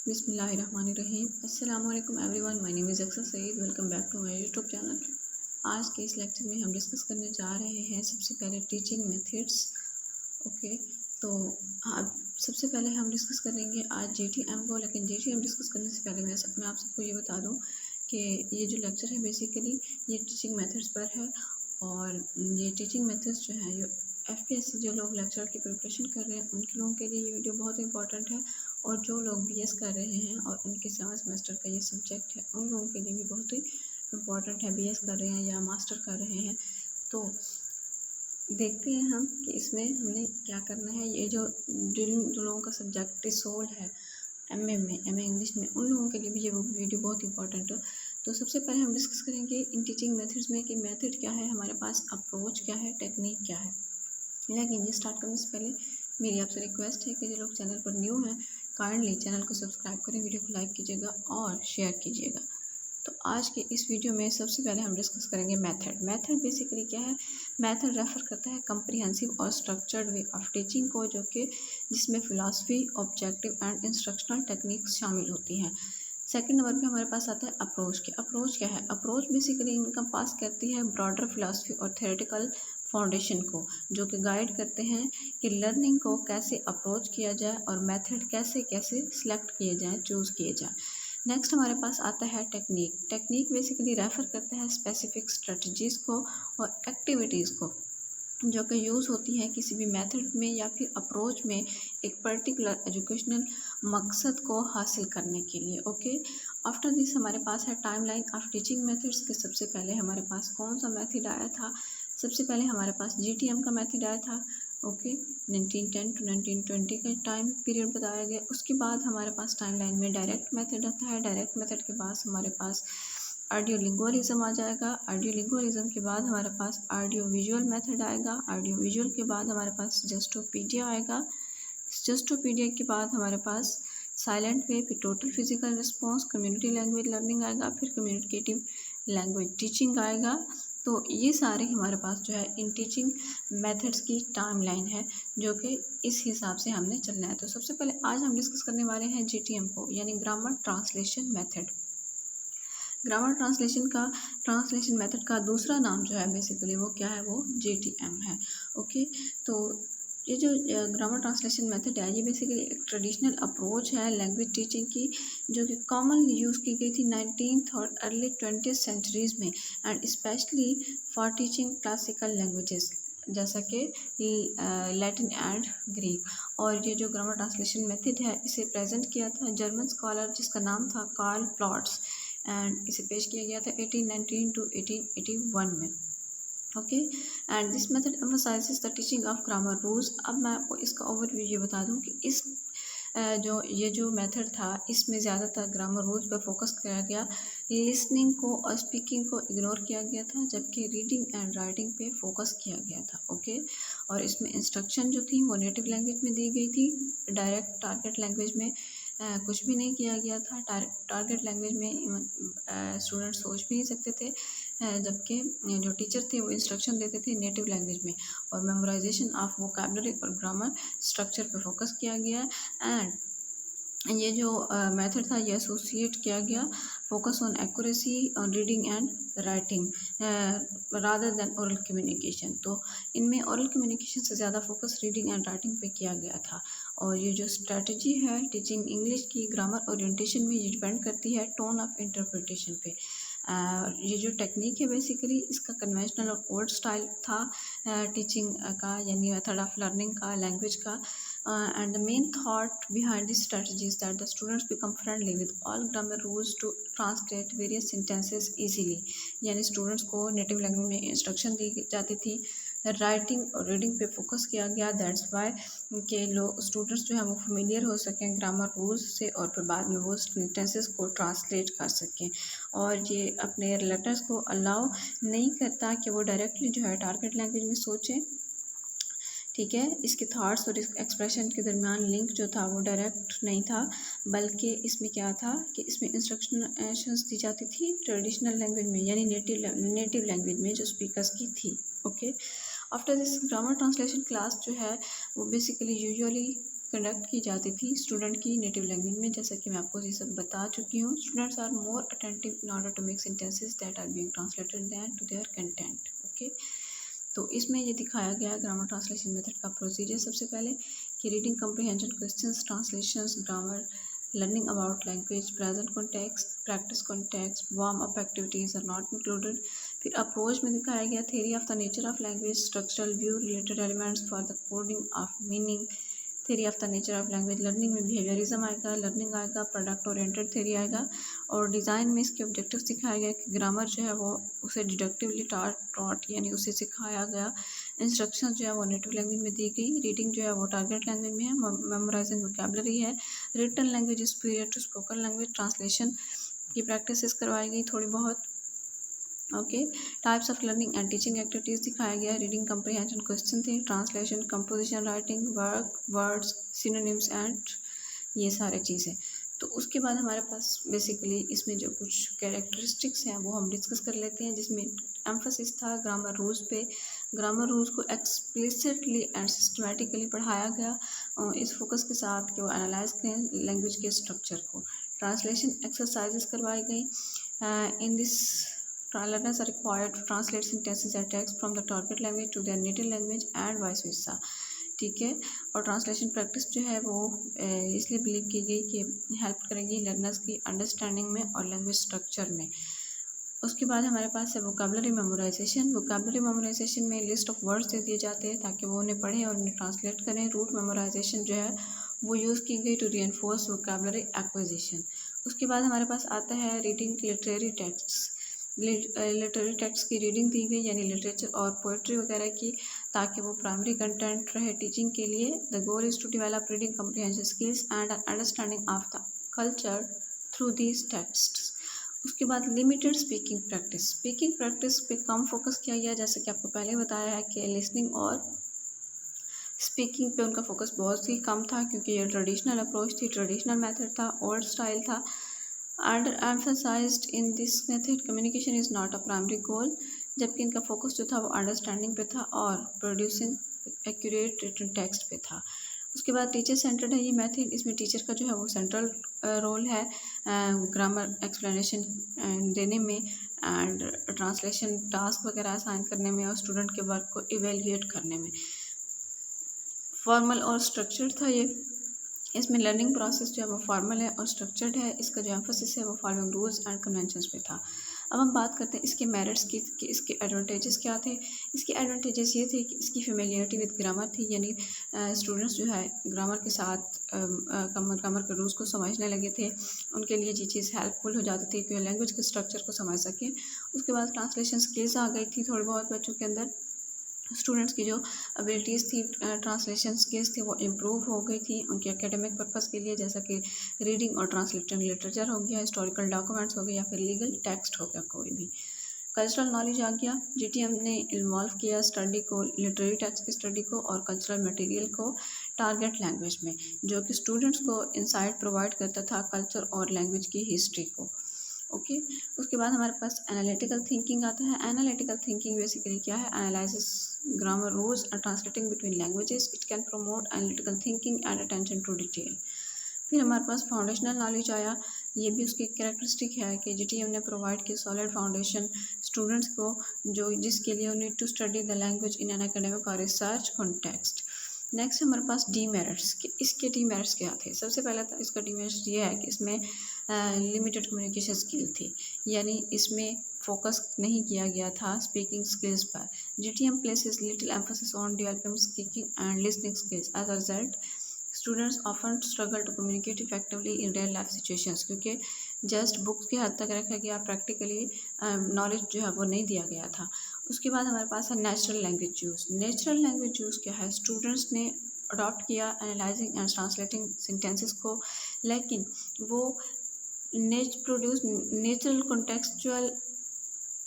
बिस्मिल्लाहिर्रहमानिर्रहीम। अस्सलाम वालेकुम everyone, my name is Aksar Saeed. Welcome back to my YouTube channel. आज के इस लेक्चर में हम डिस्कस करने जा रहे हैं सबसे पहले टीचिंग मेथड्स। ओके, तो आप सबसे पहले हम डिस्कस करेंगे आज जीटीएम को। लेकिन जीटीएम डिस्कस करने से पहले मैं आप सबको ये बता दूं कि ये जो लेक्चर है बेसिकली ये टीचिंग मेथड्स पर है। और ये टीचिंग मेथड्स जो हैं, एफपीएससी जो लोग लेक्चर की प्रिपरेशन कर रहे हैं उनके लोगों के लिए ये वीडियो बहुत इंपॉर्टेंट है। और जो लोग बीएस कर रहे हैं और उनके 7 सेमेस्टर का ये सब्जेक्ट है उन लोगों के लिए भी बहुत ही इम्पॉर्टेंट है, बीएस कर रहे हैं या मास्टर कर रहे हैं। तो देखते हैं हम कि इसमें हमने क्या करना है। ये जो जो लोगों का सब्जेक्ट सोल है एमए में, एमए इंग्लिश में, उन लोगों के लिए भी ये वीडियो बहुत इंपॉर्टेंट है। तो सबसे पहले हम डिस्कस करेंगे इन टीचिंग मेथड्स में कि मेथड क्या है हमारे पास, अप्रोच क्या है, टेक्निक क्या है। लेकिन ये स्टार्ट करने से पहले मेरी आपसे रिक्वेस्ट है कि जो लोग चैनल पर न्यू हैं काइंडली चैनल को सब्सक्राइब करें, वीडियो को लाइक कीजिएगा और शेयर कीजिएगा। तो आज के इस वीडियो में सबसे पहले हम डिस्कस करेंगे मेथड। मेथड बेसिकली क्या है? मेथड रेफर करता है कम्प्रिहेंसिव और स्ट्रक्चर्ड वे ऑफ टीचिंग को, जो कि जिसमें philosophy, objective and instructional techniques शामिल होती हैं। सेकंड नंबर पे हमारे पास आता है अप्रोच के। अप्रोच क्या है? अप्रोच बेसिकली इनका पास करती है ब्रॉडर फिलासफी और थ्योरेटिकल फाउंडेशन को, जो कि गाइड करते हैं कि लर्निंग को कैसे अप्रोच किया जाए और मेथड कैसे कैसे सिलेक्ट किए जाएँ, चूज़ किए जाएँ। नेक्स्ट हमारे पास आता है टेक्निक। टेक्निक बेसिकली रेफर करता है स्पेसिफिक स्ट्रेटजीज़ को और एक्टिविटीज़ को जो कि यूज़ होती हैं किसी भी मेथड में या फिर अप्रोच में एक पर्टिकुलर एजुकेशनल मकसद को हासिल करने के लिए। ओके, आफ्टर दिस हमारे पास है टाइमलाइन ऑफ टीचिंग मेथड्स के। सबसे पहले हमारे पास कौन सा मेथड आया था? सबसे पहले हमारे पास जीटीएम का मेथड आया था। ओके, 1910 टू 1920 का टाइम पीरियड बताया गया। उसके बाद हमारे पास टाइमलाइन में डायरेक्ट मेथड आता है। डायरेक्ट मेथड के बाद हमारे पास ऑडियो लिंगुअलिज्म आ जाएगा। ऑडियो लिंगुअलिज्म के बाद हमारे पास ऑडियो विजुअल मेथड आएगा। ऑडियो विजुअल के बाद हमारे पास जस्टोपीडिया आएगा। जस्टोपीडिया के बाद हमारे पास साइलेंट वे, फिर total physical response, community language learning आएगा, फिर कम्युनिकेटिव लैंग्वेज टीचिंग आएगा। तो ये सारे हमारे पास जो है इन टीचिंग मेथड्स की टाइमलाइन है, जो कि इस हिसाब से हमने चलना है। तो सबसे पहले आज हम डिस्कस करने वाले हैं जीटीएम को, यानी grammar translation method. Grammar translation method का दूसरा नाम जो है बेसिकली वो क्या है? वो जीटीएम है। ओके, तो ये जो ग्रामर ट्रांसलेशन मेथड है ये बेसिकली एक ट्रेडिशनल अप्रोच है लैंग्वेज टीचिंग की, जो कि कॉमनली यूज़ की गई थी 19th और अर्ली 20th सेंचुरीज़ में, and specially for teaching classical languages जैसा कि लैटिन एंड ग्रीक। और ये जो ग्रामर ट्रांसलेशन मेथड है इसे प्रेजेंट किया था जर्मन स्कॉलर जिसका नाम था कार्ल प्लॉट्स, एंड इसे पेश किया गया था 1819 टू 1881 में। Okay, and this method emphasises the teaching of grammar rules. अब मैं आपको इसका ओवरव्यू ये बता दूं कि इस जो मेथड था इसमें ज़्यादातर ग्रामर रूल्स पर फोकस किया गया। लिसनिंग को और स्पीकिंग को इग्नोर किया गया था, जबकि रीडिंग एंड राइटिंग पे फोकस किया गया था। ओके, और इसमें इंस्ट्रक्शन जो थी वो नेटिव लैंग्वेज में दी गई थी। डायरेक्ट टारगेट लैंग्वेज में कुछ भी नहीं किया गया था। टारगेट लैंग्वेज में स्टूडेंट सोच भी नहीं सकते थे, जबकि जो टीचर थे वो इंस्ट्रक्शन देते थे नेटिव लैंग्वेज में। और मेमोराइजेशन ऑफ वोकैबुलरी और ग्रामर स्ट्रक्चर पे फोकस किया गया। एंड ये जो मेथड था ये एसोसिएट किया गया focus on accuracy on reading and writing rather than oral communication. तो इनमें ओरल कम्युनिकेशन से ज़्यादा फोकस रीडिंग एंड राइटिंग पे किया गया था। और ये जो स्ट्रेटजी है टीचिंग इंग्लिश की ग्रामर ओरिएंटेशन में ये डिपेंड करती है टोन ऑफ इंटरप्रिटेशन पे। ये जो टेक्निक है बेसिकली इसका कन्वेंशनल और ओल्ड स्टाइल था टीचिंग का, यानी मेथड ऑफ लर्निंग का, लैंग्वेज का। And the main thought behind this strategy is that the students become friendly with all grammar rules to translate various sentences easily। यानी students को native language में instruction दी जाती थी, writing और reading पे focus किया गया। दैट्स वाई के लोग स्टूडेंट्स जो है वो फेमिलियर हो सकें ग्रामर रूल्स से और फिर बाद में वो सेंटेंसेस को ट्रांसलेट कर सकें। और ये अपने रिलेटर्स को अलाउ नहीं करता कि वो डायरेक्टली जो है टारगेट लैंग्वेज में सोचें। ठीक है, इसके थॉट्स और एक्सप्रेशन के दरमियान लिंक जो था वो डायरेक्ट नहीं था, बल्कि इसमें क्या था कि इसमें इंस्ट्रक्शंस दी जाती थी ट्रेडिशनल लैंग्वेज में, यानी नेटिव लैंग्वेज में जो स्पीकर्स की थी। Okay, after this grammar translation class जो है वो बेसिकली यूजुअली कंडक्ट की जाती थी स्टूडेंट की नेटिव लैंग्वेज में, जैसा कि मैं आपको ये सब बता चुकी हूँ। Students are more attentive in order to make sentences that are being translated than to their content. Okay, तो इसमें ये दिखाया गया ग्रामर ट्रांसलेशन मेथड का प्रोसीजर। सबसे पहले कि reading comprehension questions, translations, grammar, learning about language, present context, practice context, warm up activities are not included। फिर अप्रोच में दिखाया गया theory of the nature of language, structural view, related elements for the coding of meaning, theory of the nature of language। Learning में behaviourism आएगा, learning आएगा, product oriented theory आएगा, और design में इसके ऑब्जेक्टिव्स दिखाया गया कि ग्रामर जो है वो उसे डिडक्टिवली टॉट यानी उसे सिखाया गया। इंस्ट्रक्शन जो है वो नेटिव लैंग्वेज में दी गई। रीडिंग जो है वो टारगेट लैंग्वेज में है। मेमोराइजिंग वोकैबुलरी है। Written language is superior to spoken language. Translation की प्रैक्टिस करवाई गई थोड़ी बहुत। Okay, types of learning and teaching activities दिखाया गया। रीडिंग कम्प्रीहेंशन क्वेश्चन थे, translation, composition, writing, work, words, synonyms and ये सारे चीज़ें। तो उसके बाद हमारे पास बेसिकली इसमें जो कुछ कैरेक्टरिस्टिक्स हैं वो हम डिस्कस कर लेते हैं, जिसमें एम्फोसिस था ग्रामर रूल्स पे। ग्रामर रूल्स को एक्सप्लिसिटली एंड सिस्टमेटिकली पढ़ाया गया इस फोकस के साथ कि वो एनालाइज करें लैंग्वेज के स्ट्रक्चर को। ट्रांसलेशन एक्सरसाइजेस करवाई गई। In this learners are required to translate sentences and text from the target language to their native language and vice versa। ठीक है, और ट्रांसलेशन प्रैक्टिस जो है वो इसलिए बिलीव की गई कि हेल्प करेगी लर्नर्स की अंडरस्टैंडिंग में और लैंग्वेज स्ट्रक्चर में। उसके बाद हमारे पास है वोकैबुलरी मेमोराइजेशन। वोकैबुलरी मेमोराइजेशन में लिस्ट ऑफ वर्ड्स दे दिए जाते हैं ताकि वो उन्हें पढ़ें और उन्हें ट्रांसलेट करें। रूट मेमोराइजेशन जो है वो यूज़ की गई टू रीइंफोर्स वोकैबुलरी एक्विजिशन। उसके बाद हमारे पास आता है reading literary texts. Literary text की रीडिंग दी गई यानी लिटरेचर और पोइट्री वगैरह की, ताकि वो प्राइमरी कंटेंट रहे टीचिंग के लिए। The goal is to develop reading comprehension skills and understanding of the culture through these texts. उसके बाद limited speaking practice. Speaking practice पे कम फोकस किया गया, जैसे कि आपको पहले बताया है कि लिसनिंग और स्पीकिंग पे उनका फोकस बहुत ही कम था, क्योंकि ये ट्रेडिशनल अप्रोच थी, ट्रेडिशनल मेथड था, ओल्ड स्टाइल था। Under emphasized in this method communication is not a primary goal, जबकि इनका फोकस जो था वो अंडरस्टैंडिंग पे था और प्रोड्यूसिंग एक्यूरेट रिटन टेक्स्ट पे था। उसके बाद टीचर सेंटर्ड है ये मेथड। इसमें टीचर का जो है वो सेंट्रल रोल है ग्रामर एक्सप्लेनेशन देने में एंड ट्रांसलेशन टास्क वगैरह असाइन करने में और स्टूडेंट के वर्क को इवेल्युएट करने में। फॉर्मल और स्ट्रक्चर्ड था ये। इसमें लर्निंग प्रोसेस जो है वो फॉर्मल है और स्ट्रक्चर्ड है। इसका जो एम्फोसिस है वो फॉलोइंग रूल्स एंड कन्वेंशंस पे था। अब हम बात करते हैं इसके मेरिट्स की कि इसके एडवांटेजेस क्या थे। इसके एडवांटेजेस ये थे कि इसकी फेमिलियरिटी विद ग्रामर थी, यानी स्टूडेंट्स जो है ग्रामर के साथ ग्रामर के रूल्स को समझने लगे थे। उनके लिए ये चीज़ हेल्पफुल हो जाती थी कि लैंग्वेज के स्ट्रक्चर को समझ सकें। उसके बाद ट्रांसलेशन स्किल्स आ गई थी थोड़ी बहुत बच्चों के अंदर। स्टूडेंट्स की जो एबिलिटीज़ थी ट्रांसलेशन स्किल्स थी वो इम्प्रूव हो गई थी उनके एकेडमिक पर्पस के लिए, जैसा कि रीडिंग और ट्रांसलेटिंग लिटरेचर हो गया, हिस्टोरिकल डॉक्यूमेंट्स हो गए या फिर लीगल टेक्स्ट हो गया कोई भी। कल्चरल नॉलेज आ गया। जीटीएम ने इन्वॉल्व किया स्टडी को, लिटरेरी टेक्स्ट की स्टडी को और कल्चरल मटेरियल को टारगेट लैंग्वेज में, जो कि स्टूडेंट्स को इंसाइट प्रोवाइड करता था कल्चर और लैंग्वेज की हिस्ट्री को। ओके, उसके बाद हमारे पास एनालिटिकल थिंकिंग आता है। एनालिटिकल थिंकिंग बेसिकली क्या है? Analysis grammar rules and translating between languages. It can promote analytical thinking and attention to detail. फिर हमारे पास फाउंडेशनल नॉलेज आया। ये भी उसकी कैरेक्टरिस्टिक है कि जीटीएम ने प्रोवाइड की सॉलिड फाउंडेशन स्टूडेंट्स को, जो जिसके लिए need to study the language in an academic और रिसर्च कॉन्टेक्स्ट। नेक्स्ट हमारे पास डीमेरिट्स। इसके डीमेरिट्स क्या थे? सबसे पहला था इसका डीमेरिट्स ये है कि इसमें लिमिटेड कम्युनिकेशन स्किल थी, यानी इसमें फोकस नहीं किया गया था स्पीकिंग स्किल्स पर। GTM places little emphasis on developing speaking and listening skills. As a result students often struggle to communicate effectively in real life situations, क्योंकि जस्ट बुक्स की हद तक रखा गया, प्रैक्टिकली नॉलेज जो है वो नहीं दिया गया था। उसके बाद हमारे पास है natural language use. Natural language use क्या है? स्टूडेंट्स ने अडॉप्ट किया एनालाइजिंग एंड ट्रांसलेटिंग सेंटेंसेस को, लेकिन वो natural contextual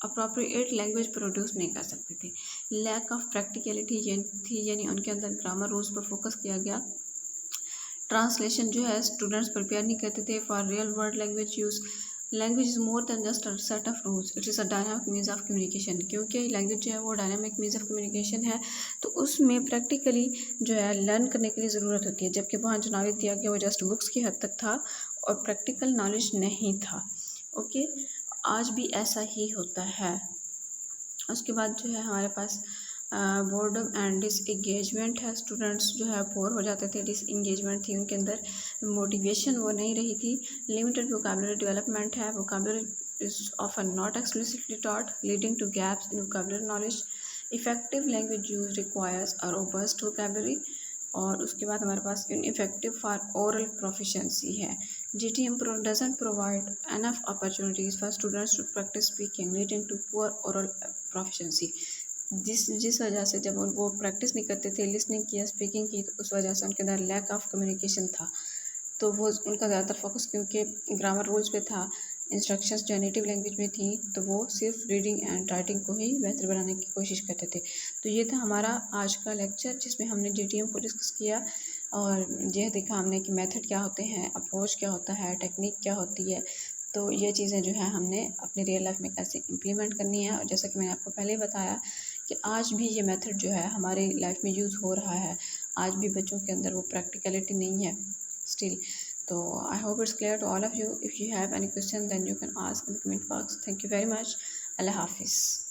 appropriate language produce नहीं कर सकते थे। लैक ऑफ प्रैक्टिकलिटी थी, यानी उनके अंदर ग्रामर रूल्स पर फोकस किया गया। ट्रांसलेशन जो है स्टूडेंट्स प्रिपेयर नहीं करते थे for real world language use. Language is more than just a set of rules, it is a dynamic means of communication. क्योंकि लैंग्वेज जो है वो डायनामिक मीन्स ऑफ कम्युनिकेशन है, तो उसमें प्रैक्टिकली जो है लर्न करने के लिए ज़रूरत होती है। जबकि वहाँ जो नॉलेज दिया गया वो जस्ट बुक्स की हद तक था और प्रैक्टिकल नॉलेज नहीं था। ओके, आज भी ऐसा ही होता है। उसके बाद जो है हमारे पास बोर्डम एंड डिसएंगेजमेंट है। स्टूडेंट्स जो है बोर हो जाते थे, डिसएंगेजमेंट थी उनके अंदर, मोटिवेशन वो नहीं रही थी। लिमिटेड वोकेबलरी डेवलपमेंट है, vocabulary is often not explicitly taught leading to gaps in vocabulary knowledge. Effective language use requires a robust vocabulary. और उसके बाद हमारे पास इनइफेक्टिव फॉर ओरल प्रोफिशेंसी है। GTM doesn't provide enough opportunities for students to practice speaking, leading to poor oral proficiency। जिस वजह से जब वो प्रैक्टिस नहीं करते थे लिसनिंग की या स्पीकिंग की, तो उस वजह से उनके अंदर लैक ऑफ कम्युनिकेशन था। तो वो उनका ज़्यादातर फोकस क्योंकि ग्रामर रूल्स पे था, इंस्ट्रक्शंस जो नेटिव लैंग्वेज में थी, तो वो सिर्फ रीडिंग एंड राइटिंग को ही बेहतर बनाने की कोशिश करते थे। तो ये था हमारा आज का लेक्चर, जिसमें हमने GTM को डिस्कस किया और यह देखा हमने कि मेथड क्या होते हैं, अप्रोच क्या होता है, टेक्निक क्या होती है। तो ये चीज़ें जो है हमने अपनी रियल लाइफ में कैसे इम्प्लीमेंट करनी है। और जैसा कि मैंने आपको पहले ही बताया कि आज भी ये मेथड जो है हमारी लाइफ में यूज़ हो रहा है। आज भी बच्चों के अंदर वो प्रैक्टिकलिटी नहीं है still. So I hope it's clear to all of you. If you have any question, then you can ask in the comment box. Thank you very much. Allah Hafiz.